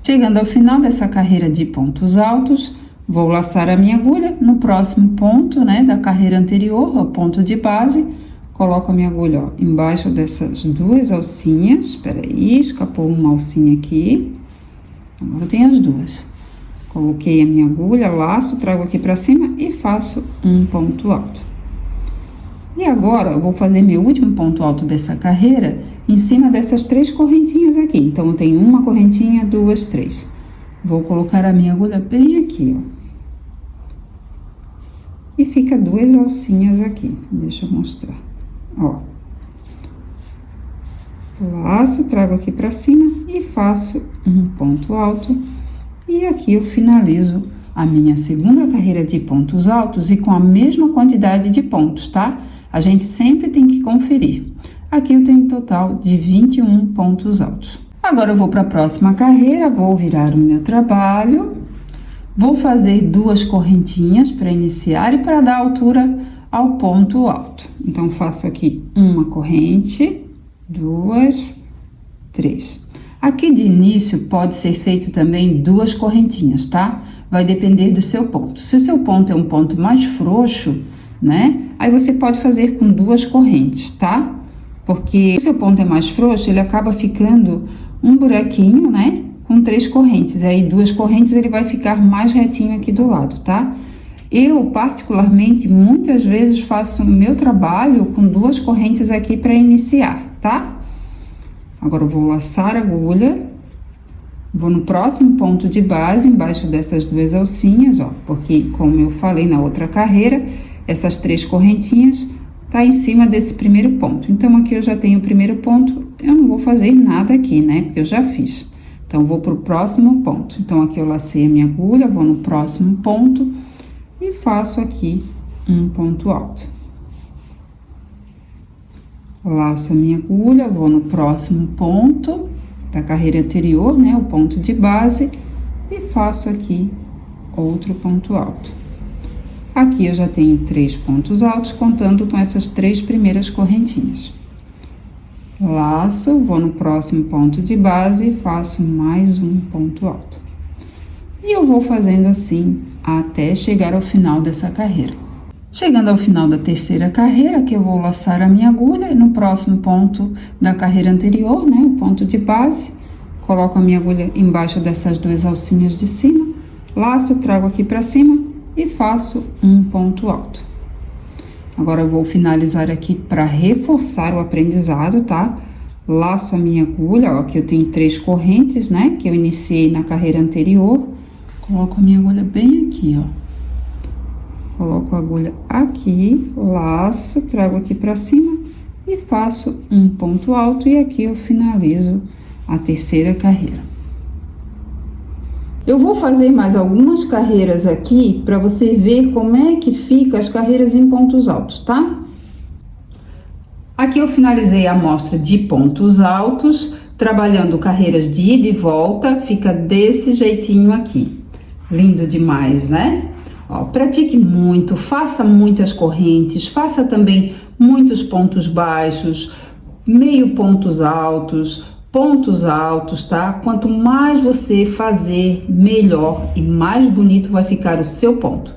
Chegando ao final dessa carreira de pontos altos, vou laçar a minha agulha no próximo ponto, né, da carreira anterior, ao ponto de base. Coloco a minha agulha, ó, embaixo dessas 2 alcinhas. Espera aí, escapou uma alcinha aqui. Agora tem as 2. Coloquei a minha agulha, laço, trago aqui pra cima e faço um ponto alto. E agora, eu vou fazer meu último ponto alto dessa carreira em cima dessas 3 correntinhas aqui. Então, eu tenho uma correntinha, 2, 3. Vou colocar a minha agulha bem aqui, ó. E fica 2 alcinhas aqui. Deixa eu mostrar. Ó. Laço, trago aqui pra cima e faço um ponto alto. E aqui eu finalizo a minha segunda carreira de pontos altos e com a mesma quantidade de pontos, tá? A gente sempre tem que conferir. Aqui eu tenho um total de 21 pontos altos. Agora eu vou para a próxima carreira, vou virar o meu trabalho. Vou fazer 2 correntinhas para iniciar e para dar altura ao ponto alto. Então, faço aqui uma corrente, 2, 3. Aqui de início pode ser feito também 2 correntinhas, tá? Vai depender do seu ponto. Se o seu ponto é um ponto mais frouxo, né? Aí você pode fazer com 2 correntes, tá? Porque se o seu ponto é mais frouxo, ele acaba ficando um buraquinho, né? Com 3 correntes. Aí 2 correntes ele vai ficar mais retinho aqui do lado, tá? Eu, particularmente, muitas vezes faço o meu trabalho com 2 correntes aqui para iniciar, tá? Agora eu vou laçar a agulha, vou no próximo ponto de base, embaixo dessas 2 alcinhas, ó, porque como eu falei na outra carreira, essas 3 correntinhas tá em cima desse primeiro ponto. Então, aqui eu já tenho o primeiro ponto, eu não vou fazer nada aqui, né, porque eu já fiz. Então, vou pro próximo ponto. Então, aqui eu lacei a minha agulha, vou no próximo ponto e faço aqui um ponto alto. Laço a minha agulha, vou no próximo ponto da carreira anterior, né, o ponto de base, e faço aqui outro ponto alto. Aqui eu já tenho 3 pontos altos, contando com essas 3 primeiras correntinhas. Laço, vou no próximo ponto de base e faço mais um ponto alto. E eu vou fazendo assim até chegar ao final dessa carreira. Chegando ao final da terceira carreira, que eu vou laçar a minha agulha e no próximo ponto da carreira anterior, né, o ponto de base, coloco a minha agulha embaixo dessas 2 alcinhas de cima, laço, trago aqui pra cima e faço um ponto alto. Agora eu vou finalizar aqui para reforçar o aprendizado, tá? Laço a minha agulha, ó, aqui eu tenho 3 correntes, né, que eu iniciei na carreira anterior, coloco a minha agulha bem aqui, ó. Coloco a agulha aqui, laço, trago aqui pra cima e faço um ponto alto e aqui eu finalizo a terceira carreira. Eu vou fazer mais algumas carreiras aqui para você ver como é que fica as carreiras em pontos altos, tá? Aqui eu finalizei a amostra de pontos altos, trabalhando carreiras de ida e volta, fica desse jeitinho aqui. Lindo demais, né? Ó, pratique muito, faça muitas correntes, faça também muitos pontos baixos, meio pontos altos, tá? Quanto mais você fazer, melhor e mais bonito vai ficar o seu ponto,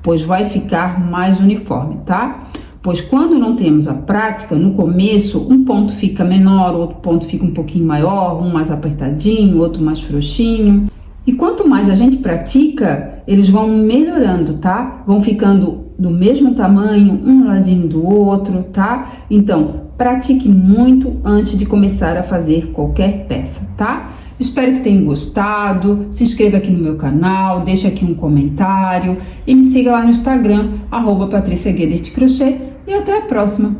pois vai ficar mais uniforme, tá? Pois quando não temos a prática, no começo, um ponto fica menor, outro ponto fica um pouquinho maior, um mais apertadinho, outro mais frouxinho. E quanto mais a gente pratica, eles vão melhorando, tá? Vão ficando do mesmo tamanho, um ladinho do outro, tá? Então, pratique muito antes de começar a fazer qualquer peça, tá? Espero que tenham gostado, se inscreva aqui no meu canal, deixe aqui um comentário e me siga lá no Instagram, @PatriciaGuedert Crochê, e até a próxima!